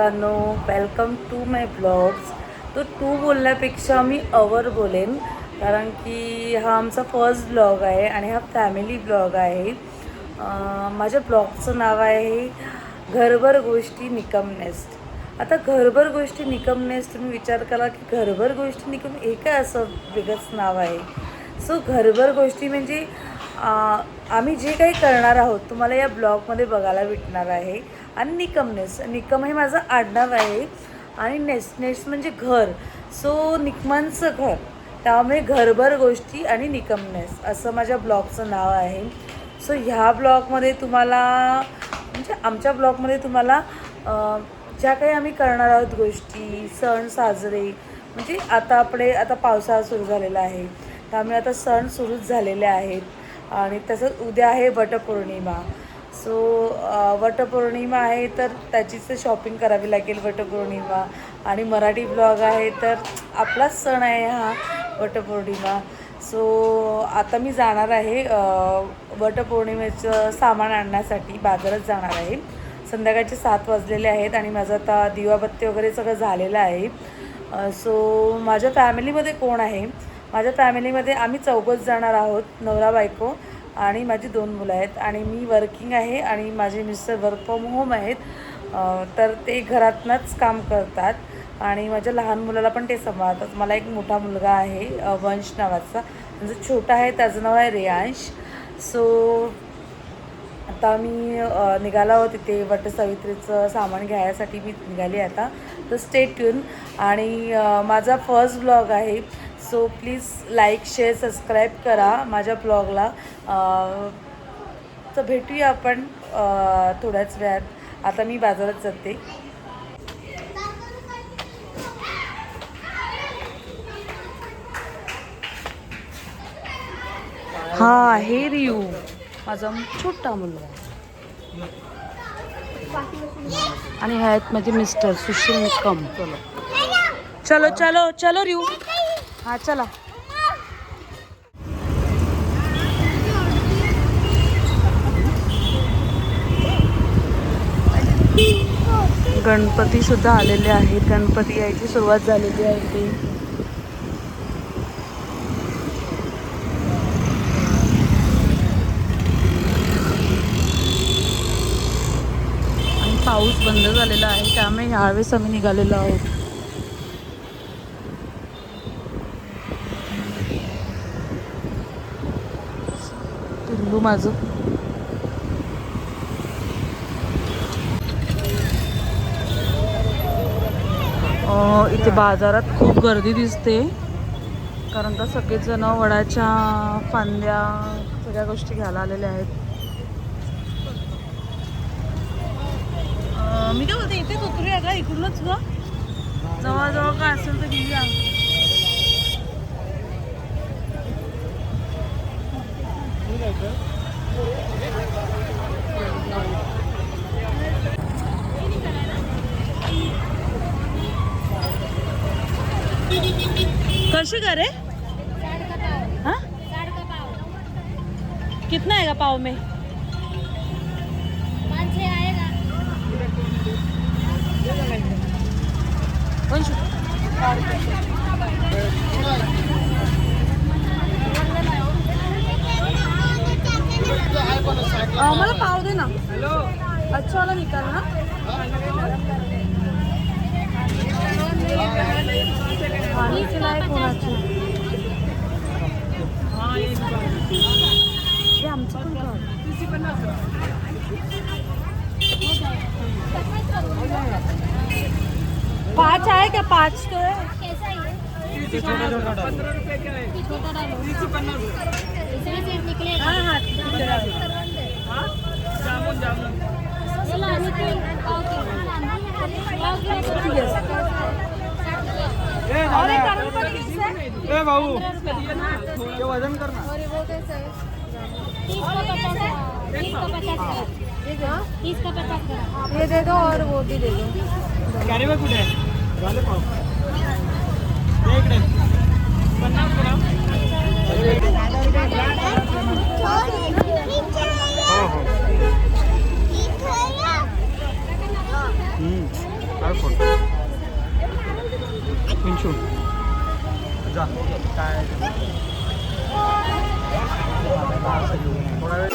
मित्रांनो, welcome to my blogs. तो to बोलण्यापेक्षा मी अवर बोलेन, कारण की हा आमचा फर्स्ट ब्लॉग आहे आणि हा फॅमिली ब्लॉग आहे. माझ्या ब्लॉगचं नाव आहे घरभर गोष्टी निकम नेस्ट. आता घरभर गोष्टी निकम नेस्ट, तुम्ही विचार करा की घरभर गोष्टी निकम हे काय असं वेगळंच नाव आहे. सो घरभर गोष्टी म्हणजे आम्ही जे काही करणार आहोत तुम्हाला या ब्लॉगमध्ये बघायला भेटणार आहे. आणि निकम नेस्ट, निकम हे माझं आडनाव आहे आणि नेस्ट नेस्ट म्हणजे घर. सो निकमांचं घर, त्यामुळे घरभर गोष्टी आणि निकम नेस्ट असं माझ्या ब्लॉगचं नाव आहे. सो ह्या ब्लॉगमध्ये तुम्हाला म्हणजे आमच्या ब्लॉगमध्ये तुम्हाला ज्या काही आम्ही करणार आहोत गोष्टी, सण साजरे, म्हणजे आता पावसाळा सुरू झालेला आहे, त्यामुळे आता सण सुरूच झालेले आहेत. आणि तसंच उद्या आहे वटपौर्णिमा. सो वटपौर्णिमा आहे तर त्याचीच शॉपिंग करावी लागेल. वटपौर्णिमा आणि मराठी ब्लॉग आहे तर आपलाच सण आहे हा वटपौर्णिमा. सो आता मी जाणार आहे वटपौर्णिमेचं सामान आणण्यासाठी बाजारात जाणार आहे. संध्याकाळचे 7 वाजलेले आहेत आणि माझं आता दिवाबत्ती वगैरे सगळं झालेलं आहे. सो माझ्या फॅमिलीमध्ये कोण आहे? माझ्या फॅमिलीमध्ये आम्ही 4घंच जाणार आहोत, नवरा बायको आणि माझी 2 मुलं आहेत. आणि मी वर्किंग आहे आणि माझे मिस्टर वर्क फ्रॉम होम आहेत. तर ते घरातनंच काम करतात आणि माझ्या लहान मुलाला पण ते सांभाळतात. मला एक मोठा मुलगा आहे वंश नावाचा, म्हणजे छोटा आहे त्याचं नाव आहे रेयांश. सो आता मी निघाला आहोत तिथे वटसावित्रीचं सामान घ्यायसाठी मी निघाली आता. तर स्टे ट्यून. आणि माझा फर्स्ट ब्लॉग आहे, so please like share subscribe करा माझ्या ब्लॉगला. तर भेटूया आपण थोड्याच वेळात. आता मी बाजारात जाते. हा हे रियू माझा छोटा मुलगा आणि हे आहेत माझे मिस्टर सुशील निकम. चलो चलो चलो रियू, हा चला. गणपती सुद्धा आलेले आहेत, गणपती यायची सुरुवात झालेली आहे ते. आणि पाऊस बंद झालेला आहे त्यामुळे ह्यावेळेस आम्ही निघालेलो आहोत. टिल्लू माझं. इथे बाजारात खूप गर्दी दिसते, कारण का सगळेजण वडाच्या फांद्या सगळ्या गोष्टी घ्यायला आलेल्या आहेत. मी काय बोलते, इथेच उतरूया का? इकडूनच ग, जवळजवळ काय असेल तर घेऊया. कशी करे? हाँ? कितना आएगा पाव में? 5-6 आएगा. मला पाव दे ना. अच्छा वाला निकाल ना. कोणाची आमचं पण घर. 5 आहे क्या? 5 तो है. कैसा है? छोटा 15 रुपए का है. छोटा डालो. 50 इसमें से निकलेगा. हाँ हाँ जामुन जामुन चलो आने के पाव ठीक है. और एक कारण पण कैसा है? ए भाऊ ये वजन करना. और वो कैसा है? 30 का 50 है. 30 का 50 का. ये दो. 30 का 50 का. ये दे दो और वो भी दे दो. कॅरी बॅग कुठे आहे? झाले पाव इकडे 50 ग्राम. हो हो. पिंचू जा काय थोडा वेळ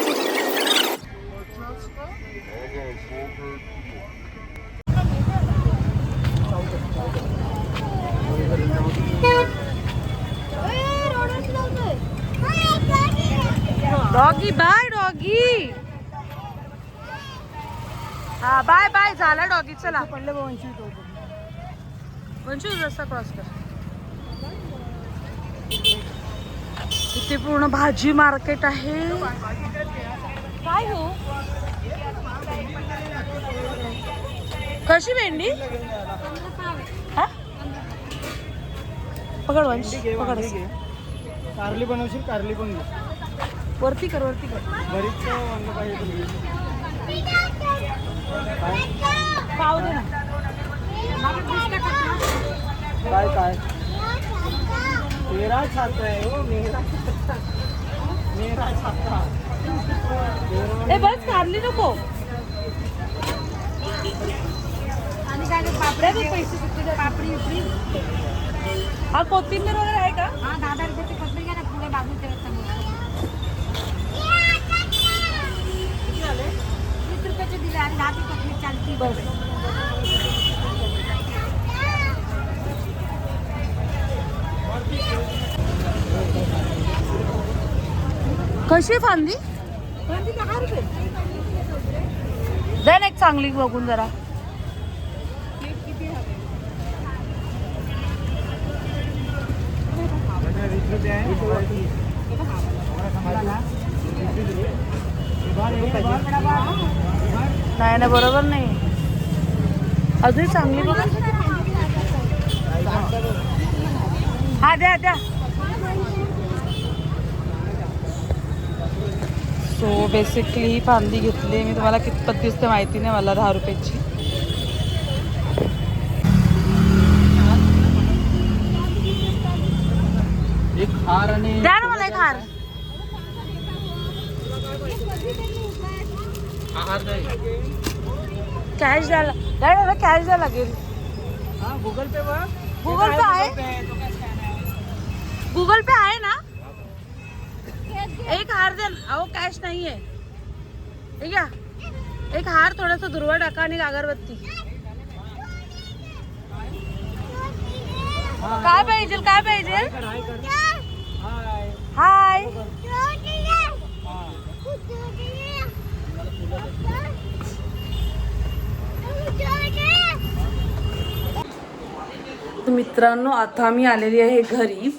डॉगी बाय डॉगी. हा बाय बाय झाला डॉगी. चला पडले वंशी वंशू रस्ता क्रॉस कर. इथे पूर्ण भाजी मार्केट आहे. काय हो कशी भेंडी? हा पकड वंश पकड. कारली बनवशील? कारली पण घे. वरती कर वरती कर. बरीच वांग पाहिजे. पाव दे ना. काय काय मेरा छाता है वो मेरा छाता. ए बस कारली नको. आणि काय पापड्या बी पैसे सुट्टी पापडी फ्री. हा कोथिंबीर वगैरे आहे का? हा 10 रुपयाची कपडे घ्या ना पुढे बाजू ठेवत 20 रुपयाचे दिले आणि 10 ची कपडे चालती. बस कशी फांदी? 10 रुपये. दे ना एक चांगली बघून जरा. नाही ना बरोबर नाही. अजून चांगली बघ. हा द्या द्या. सो बेसिकली फांदी घेतली मी. तुम्हाला कितपत दिसते माहिती नाही मला. 10 रुपयाची. एक हार आणि द्या ना मला एक हार. हार नाही. कॅश द्यायला द्या ना. कॅश द्यायला लागेल. हा गुगल पे बघ. गुगल पे आहे. गुगल पे आहे ना. एक हार द्या. अहो कॅश नाही आहे. ठीक आहे. एक हार थोडासा दुर्वा टाका आणि अगरबत्ती. काय पाहिजे काय पाहिजे? हाय. मित्रांनो आता मी आलेली आहे घरी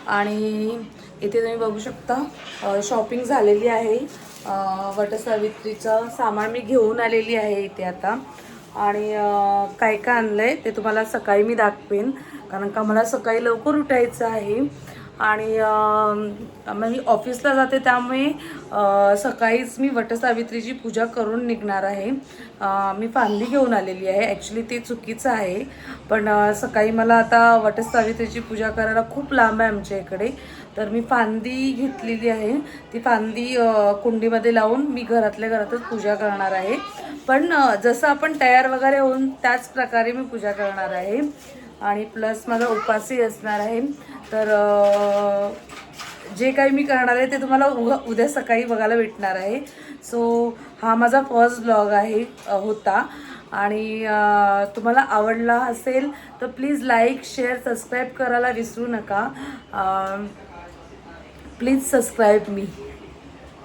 आणि इथे तुम्ही बघू शकता शॉपिंग झालेली आहे. वटसावित्रीचं सामान मी घेऊन आलेली आहे इथे आता. आणि काय काय आणलं आहे ते तुम्हाला सकाळी मी दाखवेन कारण का मला सकाळी लवकर उठायचं आहे. आणि मी ऑफिसला जाते त्यामुळे सकाळीच मी वटसावित्रीची पूजा करून निघणार आहे. मी फांदी घेऊन आलेली आहे. ॲक्च्युली ते चुकीचं आहे पण सकाळी मला आता वटसावित्रीची पूजा करायला खूप लांब आहे आमच्या इकडे. तर मी फांदी घेतलेली आहे. ती फांदी कुंडीमध्ये लावून मी घरातल्या घरातच पूजा करणार आहे. पण जसं आपण तयार वगैरे होऊन त्याच प्रकारे मी पूजा करणार आहे. आणि प्लस माझा उपासही असणार आहे. तर जे काही मी करणार आहे ते तुम्हाला उद्या सकाळी बघायला भेटणार आहे. सो हा माझा फर्स्ट ब्लॉग आहे होता. आणि तुम्हाला आवडला असेल तर प्लीज लाईक शेअर सबस्क्राईब करायला विसरू नका. Please subscribe me.